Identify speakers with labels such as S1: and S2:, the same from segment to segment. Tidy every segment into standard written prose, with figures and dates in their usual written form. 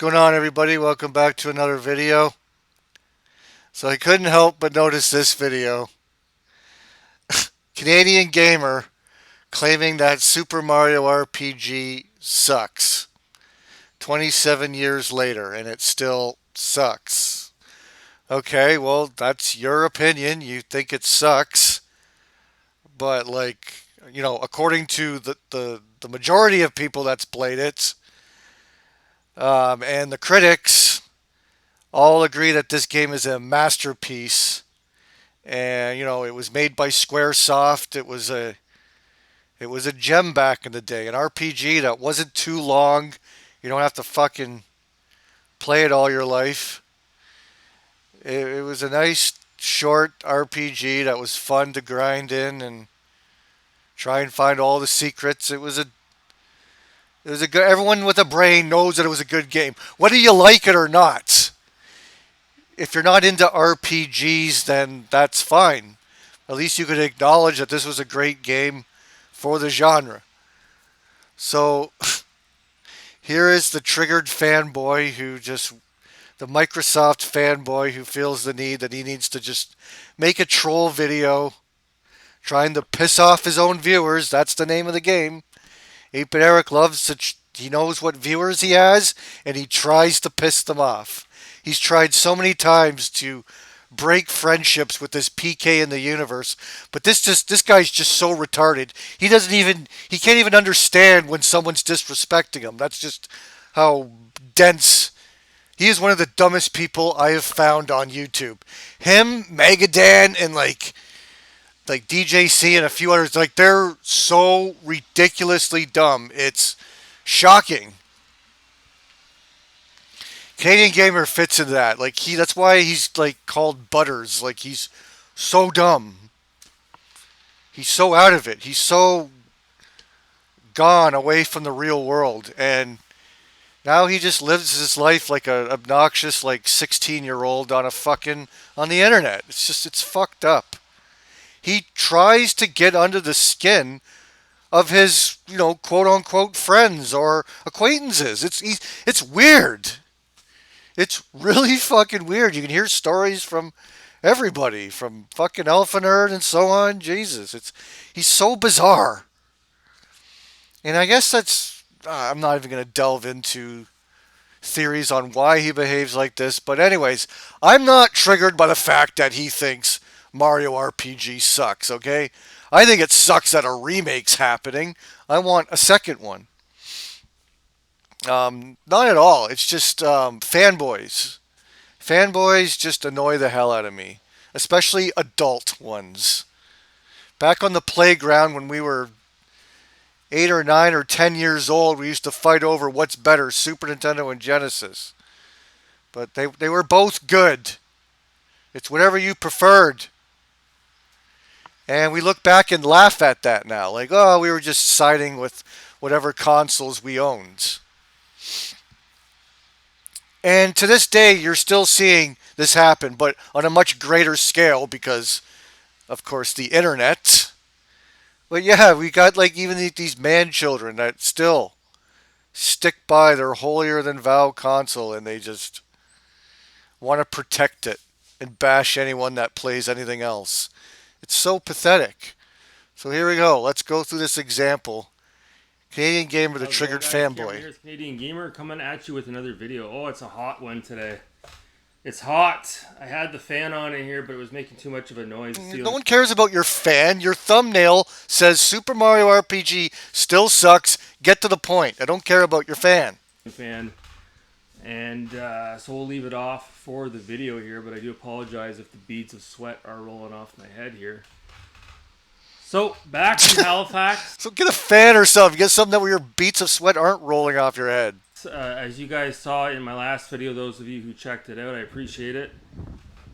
S1: going on, everybody? Welcome back to another video. So I couldn't help but notice this video. Canadian gamer claiming that Super Mario RPG sucks. 27 years later, and it still sucks. Okay, well, that's your opinion. You think it sucks. But, according to the majority of people that's played it, and the critics, all agree that this game is a masterpiece. And it was made by Squaresoft. It was a gem back in the day, an RPG that wasn't too long. You don't have to fucking play it all your life. It was a nice short RPG that was fun to grind in and try and find all the secrets. It was a good. Everyone with a brain knows that it was a good game, whether you like it or not. If you're not into RPGs, then that's fine. At least you could acknowledge that this was a great game for the genre. So here is the triggered fanboy the Microsoft fanboy who feels the need that he needs to just make a troll video trying to piss off his own viewers. That's the name of the game. 8-Bit Eric loves he knows what viewers he has, and he tries to piss them off. He's tried so many times to break friendships with this PK in the universe, but this guy's just so retarded. He can't even understand when someone's disrespecting him. That's just how dense. He is one of the dumbest people I have found on YouTube. Him, Magadan, and like DJC and a few others, they're so ridiculously dumb. It's shocking. Canadian gamer fits into that. That's why he's called Butters. He's so dumb. He's so out of it. He's so gone away from the real world, and now he just lives his life like a obnoxious 16-year-old on the internet. It's fucked up. He tries to get under the skin of his, quote unquote friends or acquaintances. It's weird. It's really fucking weird. You can hear stories from everybody, from fucking Alpha Nerd and so on. Jesus, he's so bizarre. And I guess I'm not even going to delve into theories on why he behaves like this. But anyways, I'm not triggered by the fact that he thinks Mario RPG sucks, okay? I think it sucks that a remake's happening. I want a second one. Not at all. It's just fanboys. Fanboys just annoy the hell out of me, especially adult ones. Back on the playground when we were 8 or 9 or 10 years old, we used to fight over what's better, Super Nintendo and Genesis. But they were both good. It's whatever you preferred. And we look back and laugh at that now. Oh, we were just siding with whatever consoles we owned. And to this day, you're still seeing this happen, but on a much greater scale because, of course, the internet. But yeah, we got even these man children that still stick by their holier than thou console, and they just want to protect it and bash anyone that plays anything else. It's so pathetic. So here we go. Let's go through this example. Canadian gamer, the
S2: How's it going,
S1: triggered
S2: guys? Cameron
S1: fanboy.
S2: here's Canadian Gamer coming at you with another video. Oh, it's a hot one today. It's hot. I had the fan on in here, but it was making too much of a noise.
S1: No one cares about your fan. Your thumbnail says Super Mario RPG still sucks. Get to the point. I don't care about your fan.
S2: Fan. And so we'll leave it off for the video here, but I do apologize if the beads of sweat are rolling off my head here. So, back from Halifax.
S1: So get a fan or something. Get something where your beads of sweat aren't rolling off your head.
S2: As you guys saw in my last video, those of you who checked it out, I appreciate it.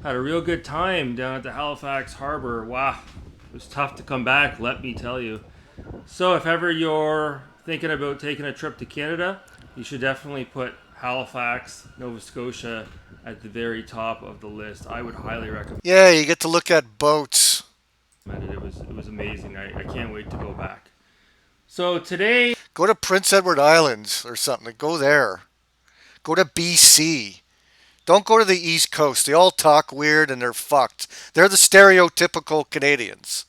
S2: Had a real good time down at the Halifax Harbor. Wow, it was tough to come back, let me tell you. So if ever you're thinking about taking a trip to Canada, you should definitely put Halifax, Nova Scotia at the very top of the list. I would highly recommend it.
S1: Yeah, you get to look at boats.
S2: It was amazing. I can't wait to go back. So today,
S1: Go to Prince Edward Islands or something. Go there. Go to BC. Don't go to the East Coast. They all talk weird and they're fucked. They're the stereotypical Canadians.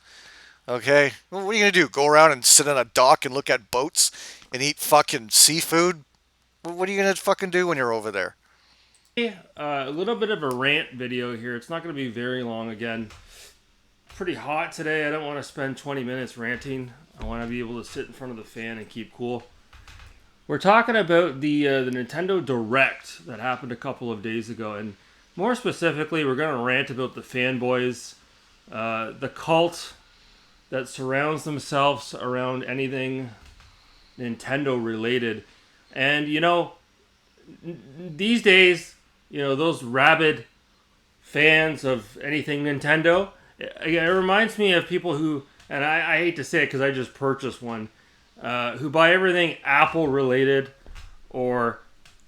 S1: Okay? Well, what are you going to do? Go around and sit on a dock and look at boats and eat fucking seafood? What are you going to fucking do when you're over there?
S2: A little bit of a rant video here. It's not going to be very long again. Pretty hot today. I don't want to spend 20 minutes ranting. I want to be able to sit in front of the fan and keep cool. We're talking about the Nintendo Direct that happened a couple of days ago, and more specifically, we're going to rant about the fanboys, the cult that surrounds themselves around anything Nintendo related. And these days, those rabid fans of anything Nintendo, it reminds me of people who, and I hate to say it because I just purchased one, who buy everything Apple related or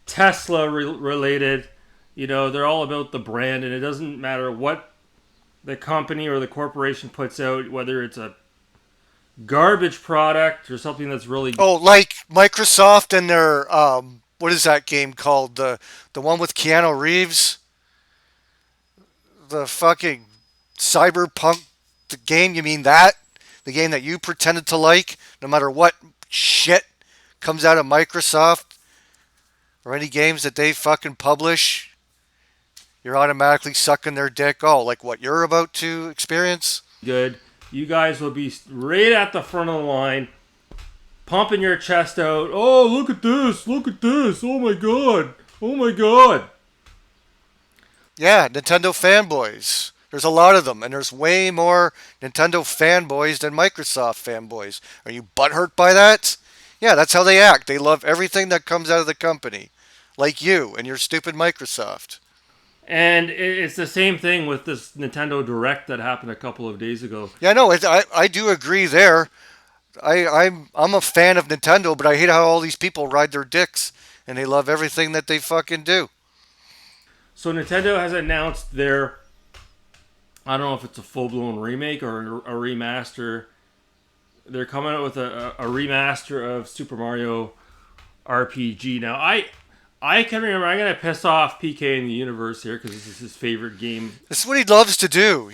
S2: Tesla related. They're all about the brand, and it doesn't matter what the company or the corporation puts out, whether it's a garbage product or something that's really
S1: Oh, like Microsoft and their what is that game called? The one with Keanu Reeves, the fucking cyberpunk the game. You mean that? The game that you pretended to like, no matter what shit comes out of Microsoft or any games that they fucking publish, you're automatically sucking their dick. Oh, like what you're about to experience?
S2: good. You guys will be right at the front of the line, pumping your chest out. Oh, look at this! Look at this! Oh my god! Oh my god!
S1: Yeah, Nintendo fanboys. There's a lot of them, and there's way more Nintendo fanboys than Microsoft fanboys. Are you butthurt by that? Yeah, that's how they act. They love everything that comes out of the company, like you and your stupid Microsoft.
S2: And it's the same thing with this Nintendo Direct that happened a couple of days ago.
S1: Yeah, no, I do agree there. I'm a fan of Nintendo, but I hate how all these people ride their dicks and they love everything that they fucking do.
S2: So Nintendo has announced their, I don't know if it's a full blown remake or a remaster. They're coming out with a remaster of Super Mario RPG. Now I can remember. I'm gonna piss off PK in the universe here because this is his favorite game.
S1: This is what he loves to do.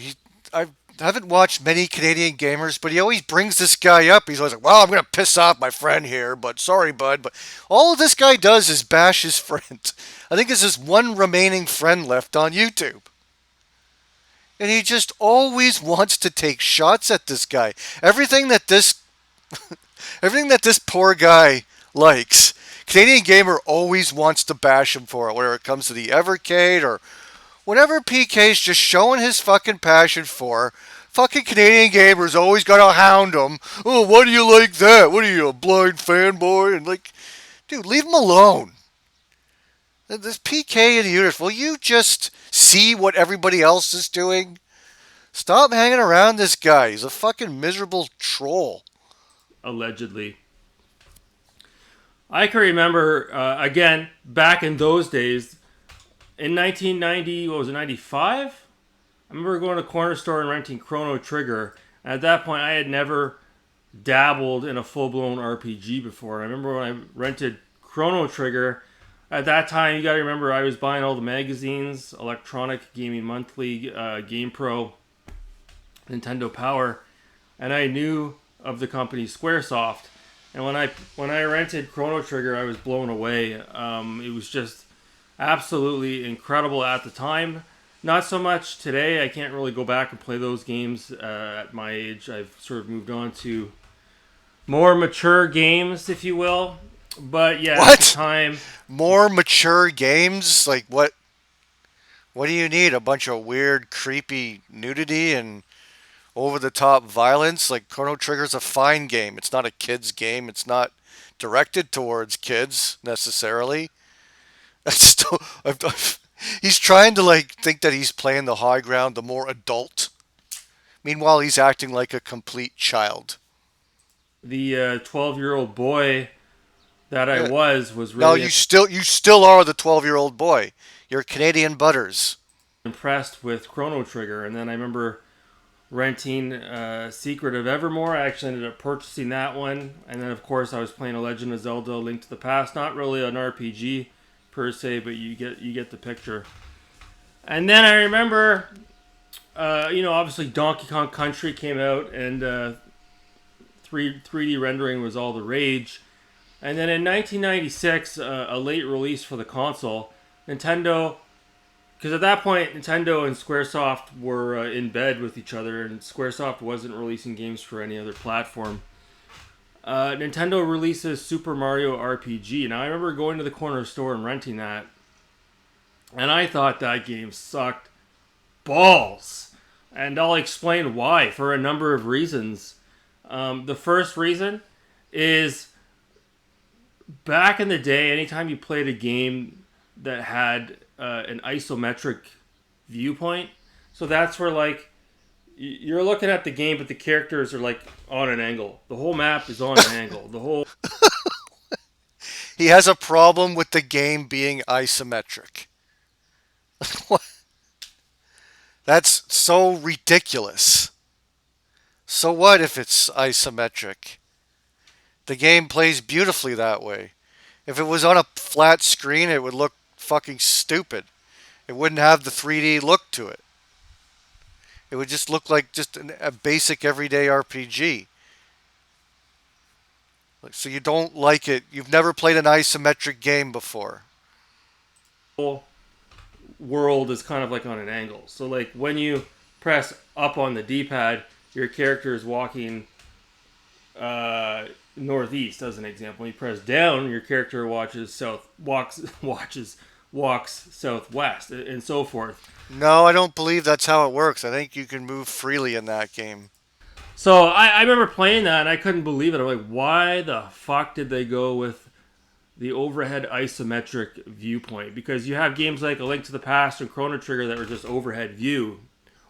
S1: I haven't watched many Canadian gamers, but he always brings this guy up. He's always like, "Well, I'm gonna piss off my friend here, but sorry, bud." But all this guy does is bash his friend. I think there's just one remaining friend left on YouTube, and he just always wants to take shots at this guy. Everything that this, everything that this poor guy likes, Canadian gamer always wants to bash him for it. Whether it comes to the Evercade or whenever PK's just showing his fucking passion for, fucking Canadian gamers always gotta hound him. Oh, why do you like that? What are you, a blind fanboy? And like, dude, leave him alone. This PK in the universe, will you just see what everybody else is doing? Stop hanging around this guy. He's a fucking miserable troll.
S2: Allegedly, I can remember again back in those days in 1990. What was it? 95. I remember going to a corner store and renting Chrono Trigger. And at that point, I had never dabbled in a full blown RPG before. I remember when I rented Chrono Trigger. At that time, you got to remember I was buying all the magazines, Electronic Gaming Monthly, Game Pro, Nintendo Power, and I knew of the company SquareSoft. And when I rented Chrono Trigger, I was blown away. It was just absolutely incredible at the time. Not so much today. I can't really go back and play those games at my age. I've sort of moved on to more mature games, if you will. But yeah, at the
S1: What?
S2: time,
S1: More mature games? Like what? What do you need? A bunch of weird, creepy nudity and over the top violence? Like Chrono Trigger's a fine game. It's not a kid's game. It's not directed towards kids necessarily. That's still. He's trying to like think that he's playing the high ground, the more adult. Meanwhile, he's acting like a complete child.
S2: the 12-year-old boy that I
S1: Yeah.
S2: was
S1: No,
S2: really
S1: you still are the 12-year-old boy. You're Canadian butters.
S2: impressed with Chrono Trigger. And then I remember renting Secret of Evermore. I actually ended up purchasing that one. And then, of course, I was playing A Legend of Zelda: Link to the Past. Not really an RPG per se, but you get the picture. And then I remember, obviously Donkey Kong Country came out, and 3D rendering was all the rage. And then in 1996, a late release for the console, Nintendo, because at that point Nintendo and SquareSoft were in bed with each other, and SquareSoft wasn't releasing games for any other platform. Nintendo releases Super Mario RPG. Now I remember going to the corner store and renting that, and I thought that game sucked balls. And I'll explain why for a number of reasons. The first reason is back in the day, anytime you played a game that had an isometric viewpoint, so that's where like you're looking at the game, but the characters are like on an angle. The whole map is on an angle. The whole
S1: He has a problem with the game being isometric. That's so ridiculous. So what if it's isometric? The game plays beautifully that way. If it was on a flat screen, it would look fucking stupid. It wouldn't have the 3D look to it. It would just look like just a basic everyday RPG. So you don't like it. You've never played an isometric game before.
S2: world is kind of like on an angle. So like when you press up on the D-pad, your character is walking northeast as an example. When you press down, your character walks southwest, and so forth.
S1: No, I don't believe that's how it works. I think you can move freely in that game.
S2: So I remember playing that and I couldn't believe it. I'm like, why the fuck did they go with the overhead isometric viewpoint? Because you have games like A Link to the Past and Chrono Trigger that were just overhead view.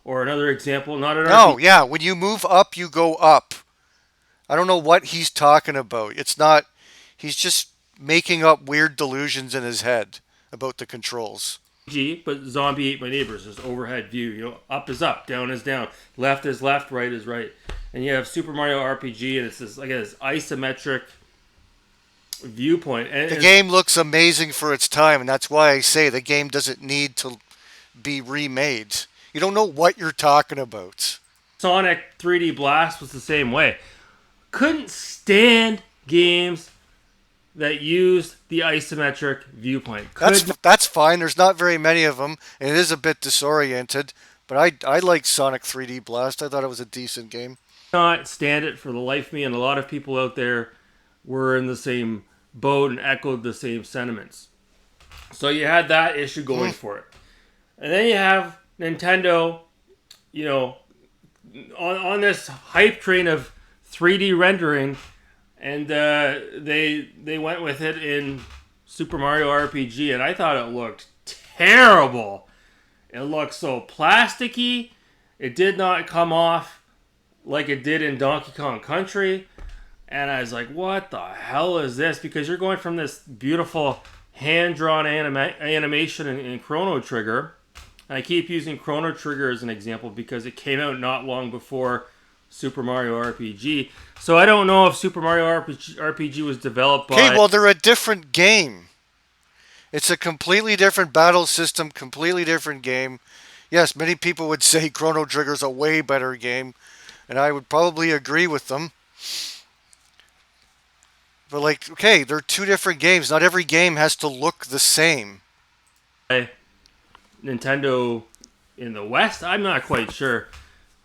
S2: Or another example, not an
S1: No,
S2: RPG.
S1: yeah, when you move up, you go up. I don't know what he's talking about. It's not. He's just making up weird delusions in his head about the controls.
S2: But Zombie Ate My Neighbors is overhead view. Up is up, down is down, left is left, right is right. And you have Super Mario RPG, and it's this isometric viewpoint.
S1: The game looks amazing for its time, and that's why I say the game doesn't need to be remade. You don't know what you're talking about.
S2: Sonic 3D Blast was the same way. Couldn't stand games that used the isometric viewpoint.
S1: That's fine. There's not very many of them, and it is a bit disoriented. But I like Sonic 3D Blast. I thought it was a decent game.
S2: Not stand it for the life of me, and a lot of people out there were in the same boat and echoed the same sentiments. So you had that issue going for it. And then you have Nintendo, you know, on this hype train of 3D rendering, and they went with it in Super Mario RPG, and I thought it looked terrible. It looked so plasticky. It did not come off like it did in Donkey Kong Country. And I was like, what the hell is this? Because you're going from this beautiful hand-drawn animation in Chrono Trigger. And I keep using Chrono Trigger as an example because it came out not long before Super Mario RPG. So I don't know if Super Mario RPG was developed by...
S1: Okay, well, they're a different game. It's a completely different battle system, completely different game. Yes, many people would say Chrono Trigger's a way better game, and I would probably agree with them. But, like, okay, they're two different games. Not every game has to look the same.
S2: Nintendo in the West? I'm not quite sure.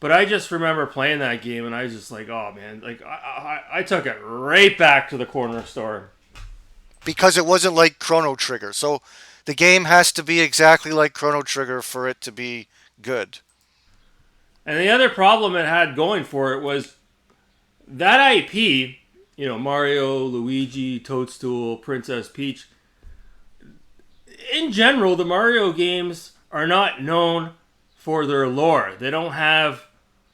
S2: But I just remember playing that game, and I was just like, oh, man. Like, I took it right back to the corner store.
S1: Because it wasn't like Chrono Trigger. So the game has to be exactly like Chrono Trigger for it to be good.
S2: And the other problem it had going for it was that IP, Mario, Luigi, Toadstool, Princess Peach. In general, the Mario games are not known for their lore. They don't have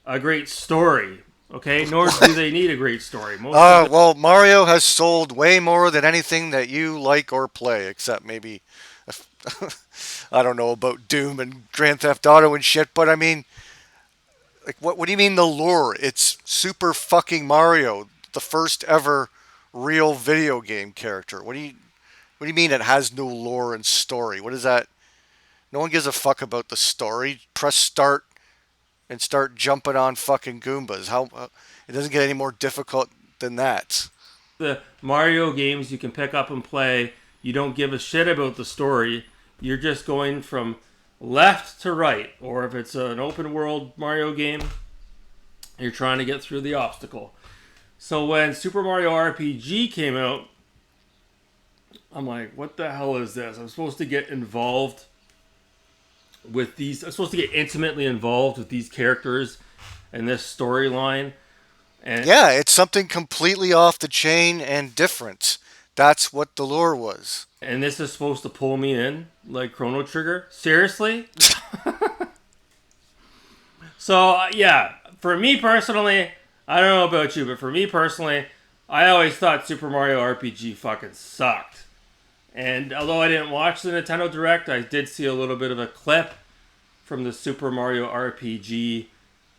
S2: a great story, okay? Nor do they need a great story.
S1: Well, Mario has sold way more than anything that you like or play, except maybe, I don't know about Doom and Grand Theft Auto and shit, but I mean, like, what do you mean the lore? It's Super fucking Mario, the first ever real video game character. What do you mean it has no lore and story? What is that? No one gives a fuck about the story. Press start and start jumping on fucking Goombas. How it doesn't get any more difficult than that.
S2: The Mario games you can pick up and play, you don't give a shit about the story. You're just going from left to right. Or if it's an open world Mario game, you're trying to get through the obstacle. So when Super Mario RPG came out, I'm like, what the hell is this? I'm supposed to get involved with these. I'm supposed to get intimately involved with these characters and this storyline. And
S1: Yeah, it's something completely off the chain and different. That's what the lure was.
S2: and this is supposed to pull me in like Chrono Trigger. Seriously? So yeah, for me personally, I don't know about you, but for me personally, I always thought Super Mario RPG fucking sucked. And although I didn't watch the Nintendo Direct, I did see a little bit of a clip from the Super Mario RPG.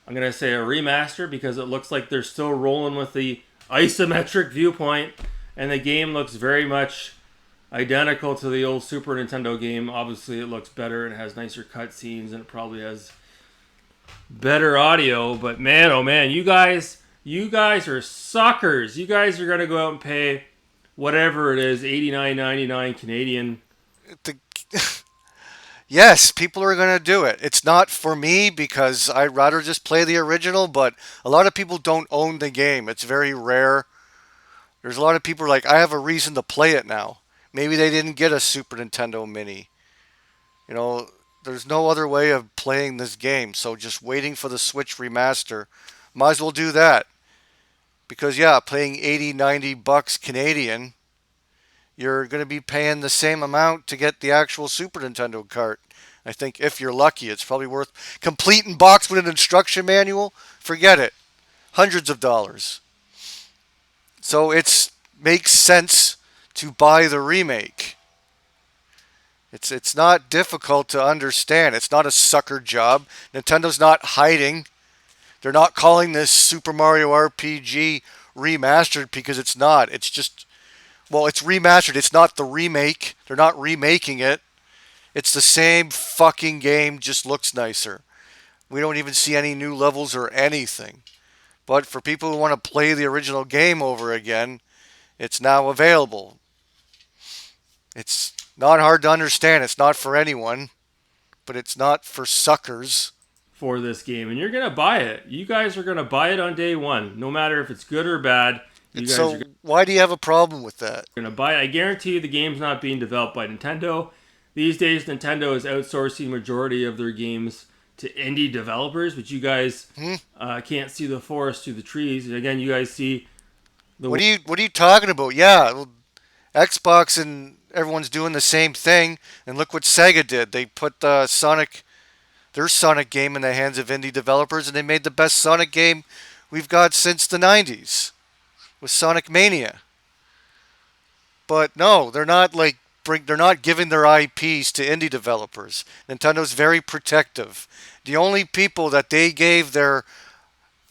S2: I'm gonna say a remaster because it looks like they're still rolling with the isometric viewpoint, and the game looks very much identical to the old Super Nintendo game. Obviously, it looks better and has nicer cutscenes, and it probably has better audio. But man, oh man, you guys are suckers. You guys are gonna go out and pay whatever it is, 89.99 Canadian.
S1: The, yes, people are going to do it. It's not for me because I'd rather just play the original, but a lot of people don't own the game. It's very rare. There's a lot of people who are like, I have a reason to play it now. Maybe they didn't get a Super Nintendo Mini. You know, there's no other way of playing this game, so just waiting for the Switch remaster, might as well do that. Because yeah, paying 80, 90 bucks Canadian, you're going to be paying the same amount to get the actual Super Nintendo cart. I think if you're lucky, it's probably worth complete in box with an instruction manual. Forget it. Hundreds of dollars. So it makes sense to buy the remake. It's not difficult to understand. It's not a sucker job. Nintendo's not hiding. They're not calling this Super Mario RPG remastered because it's not. It's just well, it's remastered. It's not the remake. They're not remaking it. It's the same fucking game, just looks nicer. We don't even see any new levels or anything. But for people who want to play the original game over again, it's now available. It's not hard to understand. It's not for anyone, but it's not for suckers.
S2: For this game, and you're gonna buy it. You guys are gonna buy it on day one, no matter if it's good or bad. You
S1: It's
S2: guys are
S1: so why do you have a problem with that?
S2: gonna buy it. I guarantee you, the game's not being developed by Nintendo. These days, Nintendo is outsourcing majority of their games to indie developers, but you guys
S1: Hmm?
S2: can't see the forest through the trees. And again, you guys see the
S1: What are you talking about? Yeah, well, Xbox and everyone's doing the same thing. And look what Sega did. They put their Sonic game in the hands of indie developers, and they made the best Sonic game we've got since the '90s with Sonic Mania. But no, they're not giving their IPs to indie developers. Nintendo's very protective. The only people that they gave their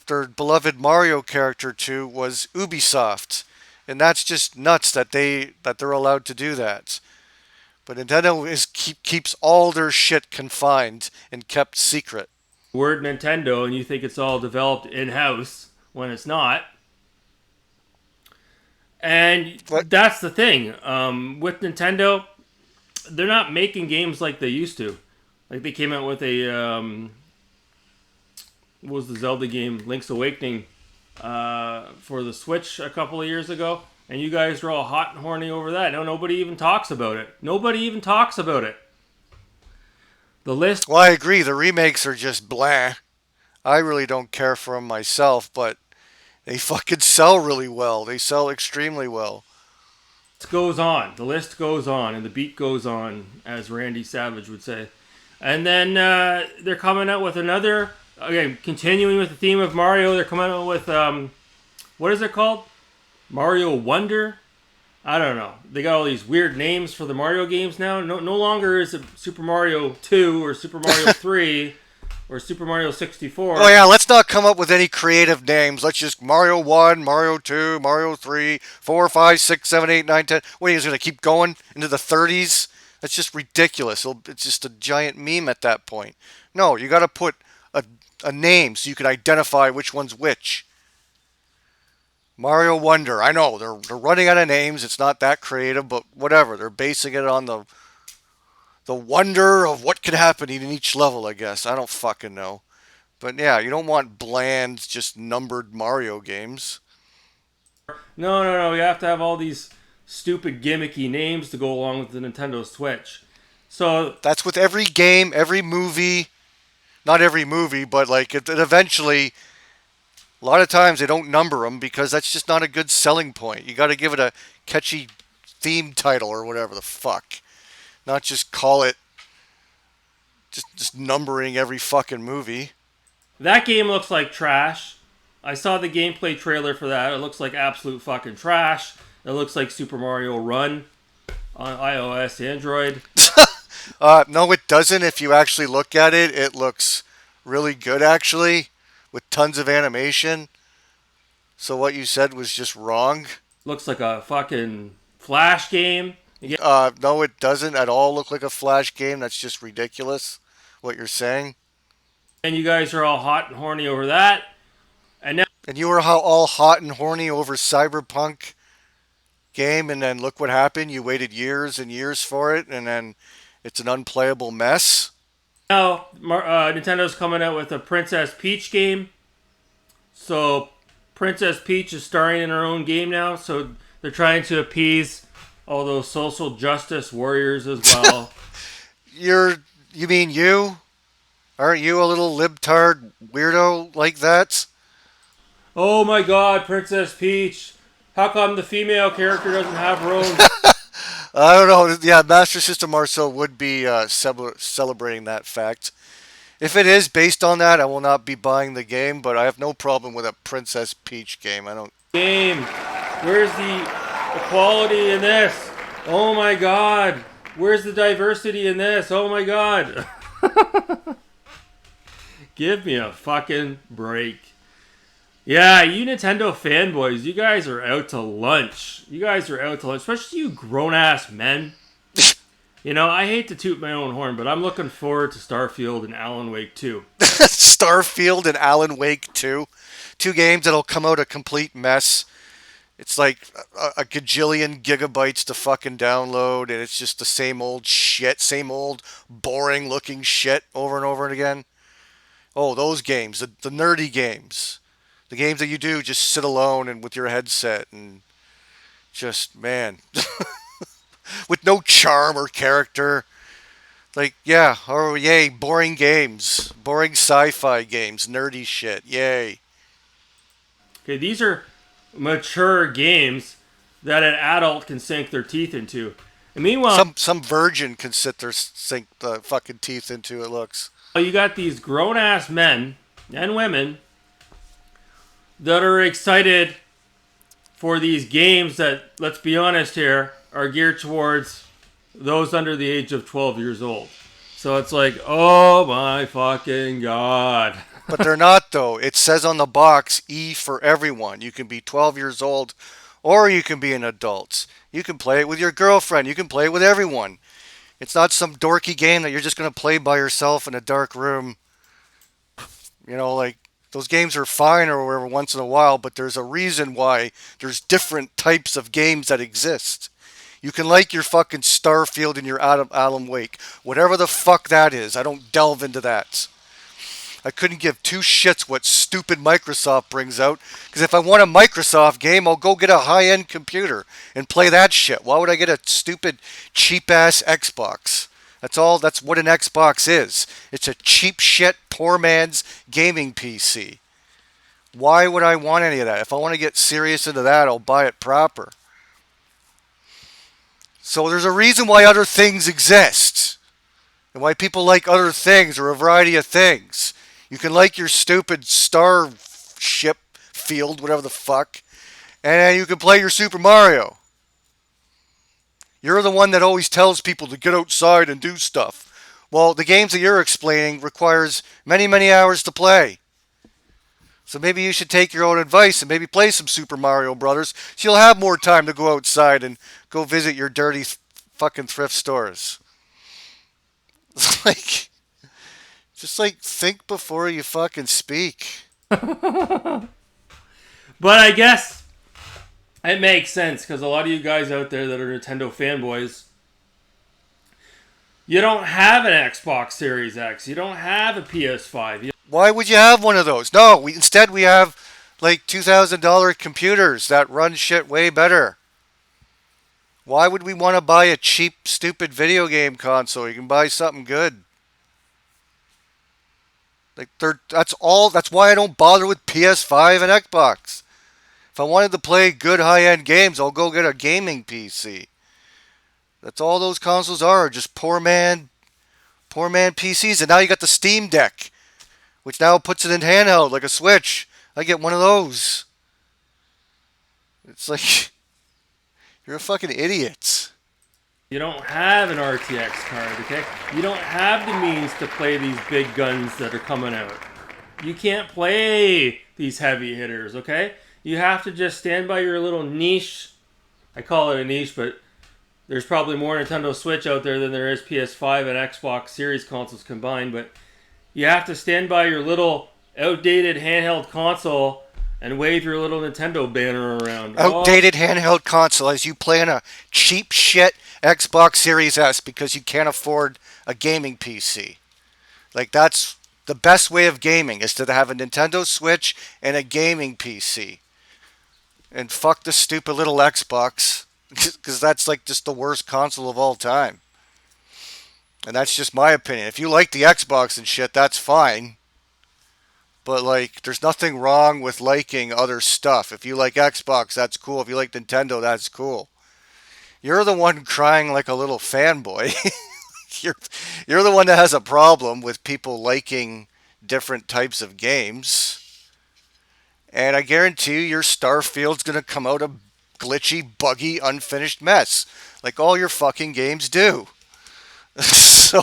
S1: beloved Mario character to was Ubisoft, and that's just nuts that they're allowed to do that. But Nintendo keeps all their shit confined and kept secret.
S2: word Nintendo, and you think it's all developed in house when it's not. And
S1: But
S2: that's the thing with Nintendo. They're not making games like they used to. Like they came out with a what was the Zelda game, Link's Awakening, for the Switch a couple of years ago, and you guys are all hot and horny over that. No, nobody even talks about it. Nobody even talks about it. The list
S1: well, I agree. The remakes are just blah. I really don't care for them myself, but they fucking sell really well. They sell extremely well.
S2: goes on. The list goes on, and the beat goes on, as Randy Savage would say. And then they're coming out with another. Again, continuing with the theme of Mario, they're coming out with what is it called? Mario Wonder. I don't know. They got all these weird names for the Mario games now. No longer is it Super Mario 2 or Super Mario 3. or Super Mario
S1: Oh
S2: 64.
S1: yeah, let's not come up with any creative names. Let's just Mario 1, Mario 2, Mario 3, 4, 5, 6, 7, 8, 9, 10. What are you going to keep going into the 30s? That's just ridiculous. It's just a giant meme at that point. No, you got to put a, a name so you can identify which one's which. Mario Wonder. I know they're running out of names. It's not that creative, but whatever. They're basing it on the wonder of what could happen in each level, I guess. I don't fucking know. But yeah, you don't want bland, just numbered Mario games.
S2: No, no, no. We have to have all these stupid gimmicky names to go along with the Nintendo Switch. So
S1: That's with every game, every movie. Not every movie, but like it eventually, a lot of times they don't number them because that's just not a good selling point. You got to give it a catchy theme title or whatever the fuck. Not just call it just numbering every fucking movie.
S2: that game looks like trash. I saw the gameplay trailer for that. It looks like absolute fucking trash. It looks like Super Mario Run on iOS, Android.
S1: No, it doesn't. If you actually look at it, it looks really good actually, with tons of animation. So what you said was just wrong.
S2: Looks like a fucking Flash game.
S1: No, it doesn't at all look like a Flash game. That's just ridiculous. What you're saying.
S2: And you guys are all hot and horny over that. And now
S1: And you were all hot and horny over Cyberpunk game, and then look what happened. You waited years and years for it, and then it's an unplayable mess.
S2: Nintendo's coming out with a Princess Peach game. So Princess Peach is starring in her own game now. So they're trying to appease all those social justice warriors as well.
S1: You're you mean you? Aren't you a little libtard weirdo like that?
S2: Oh my god, Princess Peach. How come the female character doesn't have her own?
S1: I don't know. Yeah, Master System Marcel would be celebrating that fact. If it is based on that, I will not be buying the game, but I have no problem with a Princess Peach game. I don't.
S2: Game? Where's the equality in this? Oh my god. Where's the diversity in this? Oh my god. Give me a fucking break. Yeah, you Nintendo fanboys, you guys are out to lunch. You guys are out to lunch, especially you grown ass men. You know, I hate to toot my own horn, but I'm looking forward to Starfield and Alan Wake 2.
S1: Starfield and Alan Wake 2. Two games that'll come out a complete mess. It's like a gajillion gigabytes to fucking download, and it's just the same old shit, same old boring looking shit over and over and again. Oh, those games, the nerdy games. The games that you do just sit alone and with your headset and just, man, with no charm or character. Like, yeah, oh, yay, boring games. Boring sci fi games, nerdy shit, yay.
S2: Okay, these are mature games that an adult can sink their teeth into. And meanwhile,
S1: Some virgin can sit there sink the fucking teeth into it. Looks.
S2: you got these grown ass men and women that are excited for these games that, let's be honest here, are geared towards those under the age of 12 years old. So it's like, oh my fucking god.
S1: But they're not though. It says on the box E for everyone. You can be 12 years old, or you can be an adult. You can play it with your girlfriend. You can play it with everyone. It's not some dorky game that you're just gonna play by yourself in a dark room. You know, like those games are fine or whatever once in a while, but there's a reason why there's different types of games that exist. You can like your fucking Starfield and your Alan Wake, whatever the fuck that is. I don't delve into that. I couldn't give two shits what stupid Microsoft brings out, because if I want a Microsoft game, I'll go get a high-end computer and play that shit. Why would I get a stupid, cheap-ass Xbox? That's all. That's what an Xbox is. It's a cheap shit, poor man's gaming PC. Why would I want any of that? If I want to get serious into that, I'll buy it proper. So there's a reason why other things exist, and why people like other things or a variety of things. You can like your stupid Starship Field, whatever the fuck, and you can play your Super Mario. You're the one that always tells people to get outside and do stuff. Well, the games that you're explaining requires many, many hours to play. So maybe you should take your own advice and maybe play some Super Mario Brothers so you'll have more time to go outside and go visit your dirty fucking thrift stores. like just like think before you fucking speak.
S2: But I guess it makes sense because a lot of you guys out there that are Nintendo fanboys, you don't have an Xbox Series X, you don't have a PS5.
S1: Why would you have one of those? No, instead we have like $2,000 computers that run shit way better. Why would we want to buy a cheap, stupid video game console? You can buy something good. That's all. That's why I don't bother with PS5 and Xbox. If I wanted to play good high-end games, I'll go get a gaming PC. That's all those consoles are, just poor man PCs. And now you got the Steam Deck, which now puts it in handheld like a Switch. I get one of those. It's like you're a fucking idiot.
S2: You don't have an RTX card, okay? You don't have the means to play these big guns that are coming out. You can't play these heavy hitters, okay? You have to just stand by your little niche. I call it a niche, but there's probably more Nintendo Switch out there than there is PS5 and Xbox Series consoles combined, but you have to stand by your little outdated handheld console and wave your little Nintendo banner around. Oh,
S1: Outdated handheld console as you play on a cheap shit Xbox Series S because you can't afford a gaming PC. Like that's the best way of gaming is to have a Nintendo Switch and a gaming PC. And fuck the stupid little Xbox because that's like just the worst console of all time. And that's just my opinion. If you like the Xbox and shit, that's fine. But like, there's nothing wrong with liking other stuff. If you like Xbox, that's cool. If you like Nintendo, that's cool. You're the one crying like a little fanboy. you're you're the one that has a problem with people liking different types of games. And I guarantee you, your Starfield's gonna come out a glitchy, buggy, unfinished mess, like all your fucking games do. So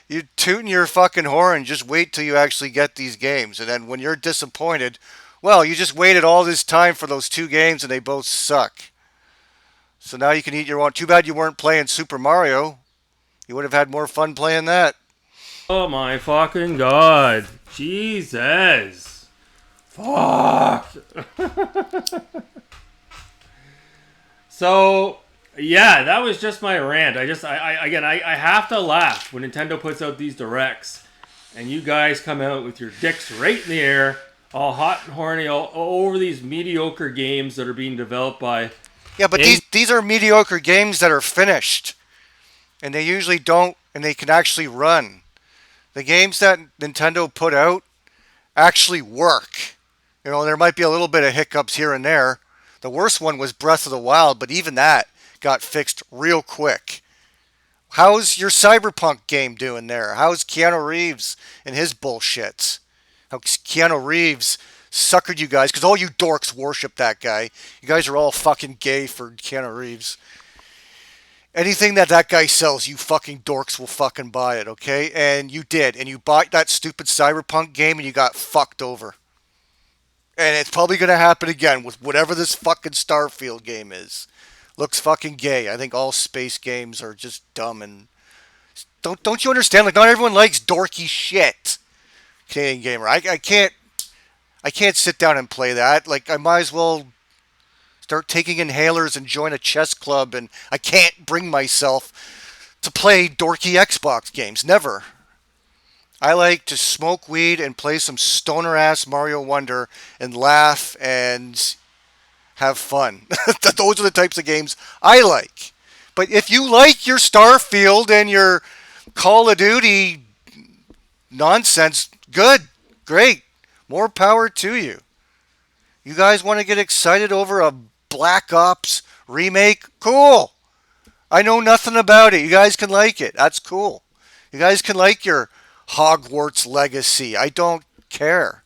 S1: you tooting your fucking horn. Just wait till you actually get these games, and then when you're disappointed, well, you just waited all this time for those two games, and they both suck. So now you can eat your own. Too bad you weren't playing Super Mario. You would have had more fun playing that.
S2: oh my fucking god. Jesus. Fuck. So, yeah, that was just my rant. I have to laugh when Nintendo puts out these directs and you guys come out with your dicks right in the air, all hot and horny, all over these mediocre games that are being developed by
S1: Yeah, but
S2: in
S1: these are mediocre games that are finished, and they usually don't, and they can actually run. The games that Nintendo put out actually work. You know, there might be a little bit of hiccups here and there. The worst one was Breath of the Wild, but even that got fixed real quick. How's your Cyberpunk game doing there? How's Keanu Reeves and his bullshit? How Keanu Reeves suckered you guys because all you dorks worship that guy. You guys are all fucking gay for Keanu Reeves. Anything that that guy sells, you fucking dorks will fucking buy it, okay? And you did. And you bought that stupid Cyberpunk game and you got fucked over. And it's probably going to happen again with whatever this fucking Starfield game is. Looks fucking gay. I think all space games are just dumb and don't you understand? Like not everyone likes dorky shit. Canadian gamer. I can't sit down and play that. Like I might as well start taking inhalers and join a chess club and I can't bring myself to play dorky Xbox games. Never. I like to smoke weed and play some stoner ass Mario Wonder and laugh and have fun. Those are the types of games I like. But if you like your Starfield and your Call of Duty nonsense, good, great, more power to you. You guys want to get excited over a Black Ops remake? Cool. I know nothing about it. You guys can like it. That's cool. You guys can like your Hogwarts Legacy. I don't care.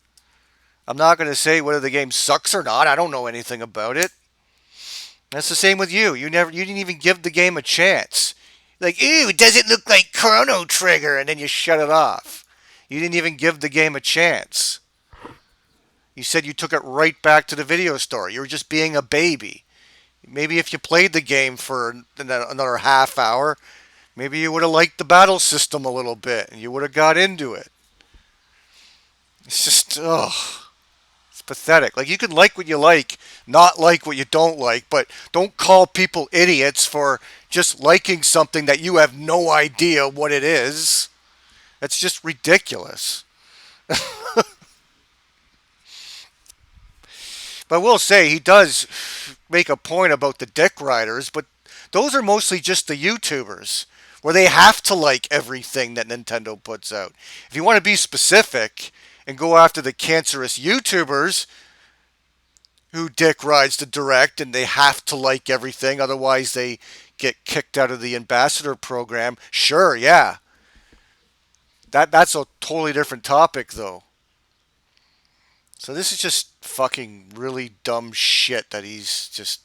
S1: I'm not going to say whether the game sucks or not. I don't know anything about it. That's the same with you. You didn't even give the game a chance. Like, ew, it doesn't look like Chrono Trigger, and then you shut it off. You didn't even give the game a chance. You said you took it right back to the video store. You were just being a baby. Maybe if you played the game for another half hour, maybe you would have liked the battle system a little bit and you would have got into it. It's just, ugh. It's pathetic. Like, you can like what you like, not like what you don't like, but don't call people idiots for just liking something that you have no idea what it is. That's just ridiculous. But I will say he does make a point about the dick riders, but those are mostly just the YouTubers where they have to like everything that Nintendo puts out. If you want to be specific and go after the cancerous YouTubers who dick rides the direct and they have to like everything, otherwise they get kicked out of the ambassador program, sure, yeah. That's a totally different topic though. So this is just fucking really dumb shit that he's just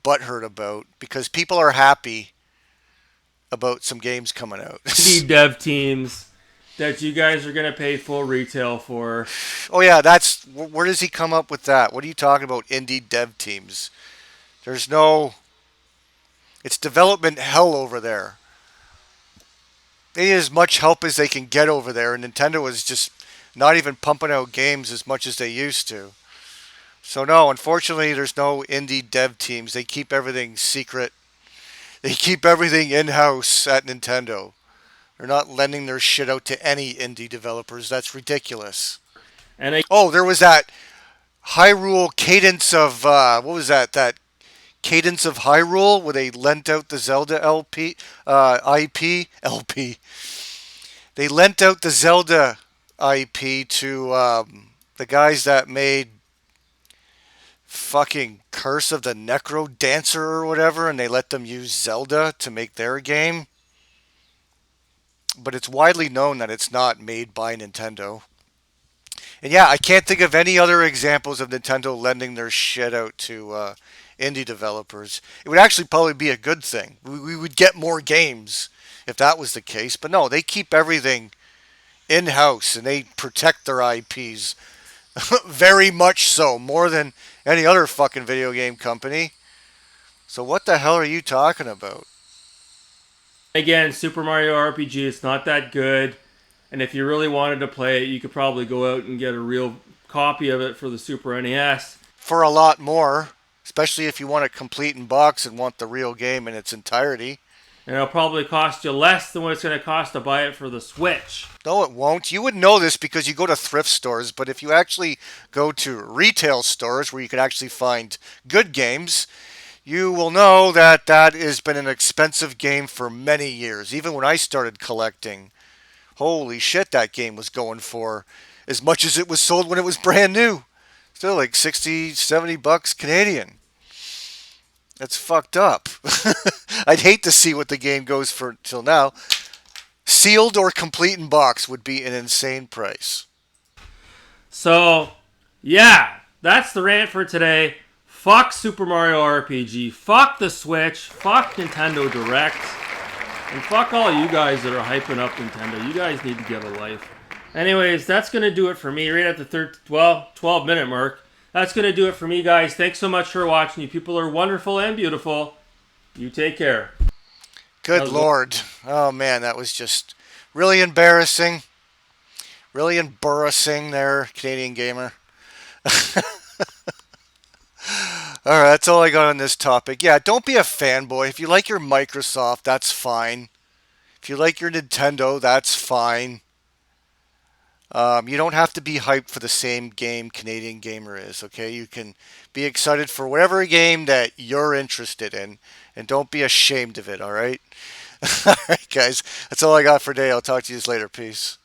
S1: butthurt about because people are happy about some games coming out.
S2: Indie dev teams that you guys are going to pay full retail for.
S1: Oh yeah, that's where does he come up with that? What are you talking about? Indie dev teams? There's no. It's development hell over there. They need as much help as they can get over there, and Nintendo is just not even pumping out games as much as they used to. So no, unfortunately, there's no indie dev teams. They keep everything secret. They keep everything in house at Nintendo. They're not lending their shit out to any indie developers. That's ridiculous.
S2: And I,
S1: Oh, there was that Hyrule Cadence of what was that? That Cadence of Hyrule where they lent out the Zelda LP IP LP. They lent out the Zelda IP to the guys that made fucking Curse of the Necro Dancer or whatever, and they let them use Zelda to make their game. But it's widely known that it's not made by Nintendo. And yeah, I can't think of any other examples of Nintendo lending their shit out to indie developers. It would actually probably be a good thing. We would get more games if that was the case. But no, they keep everything in house and they protect their IPs very much so, more than any other fucking video game company. So what the hell are you talking about?
S2: again, Super Mario RPG, it's not that good. And if you really wanted to play it, you could probably go out and get a real copy of it for the Super NES.
S1: For a lot more, especially if you want it complete in box and want the real game in its entirety.
S2: And it'll probably cost you less than what it's going to cost to buy it for the Switch.
S1: No, it won't. You would know this because you go to thrift stores, but if you actually go to retail stores where you can actually find good games, you will know that that has been an expensive game for many years. Even when I started collecting, holy shit, that game was going for as much as it was sold when it was brand new. Still like 60, 70 bucks Canadian. That's fucked up. I'd hate to see what the game goes for till now. Sealed or complete in box would be an insane price.
S2: So, yeah, that's the rant for today. Fuck Super Mario RPG. Fuck the Switch. Fuck Nintendo Direct. And fuck all you guys that are hyping up Nintendo. You guys need to get a life. Anyways, that's going to do it for me right at the 12-minute mark. That's going to do it for me, guys. Thanks so much for watching. You people are wonderful and beautiful. You take care.
S1: Good Lord. Oh, man, that was just really embarrassing. Really embarrassing there, Canadian gamer. All right, that's all I got on this topic. Yeah, don't be a fanboy. If you like your Microsoft, that's fine. If you like your Nintendo, that's fine. You don't have to be hyped for the same game Canadian Gamer is, okay? You can be excited for whatever game that you're interested in, and don't be ashamed of it, all right? All right, guys, that's all I got for today. I'll talk to you later. Peace.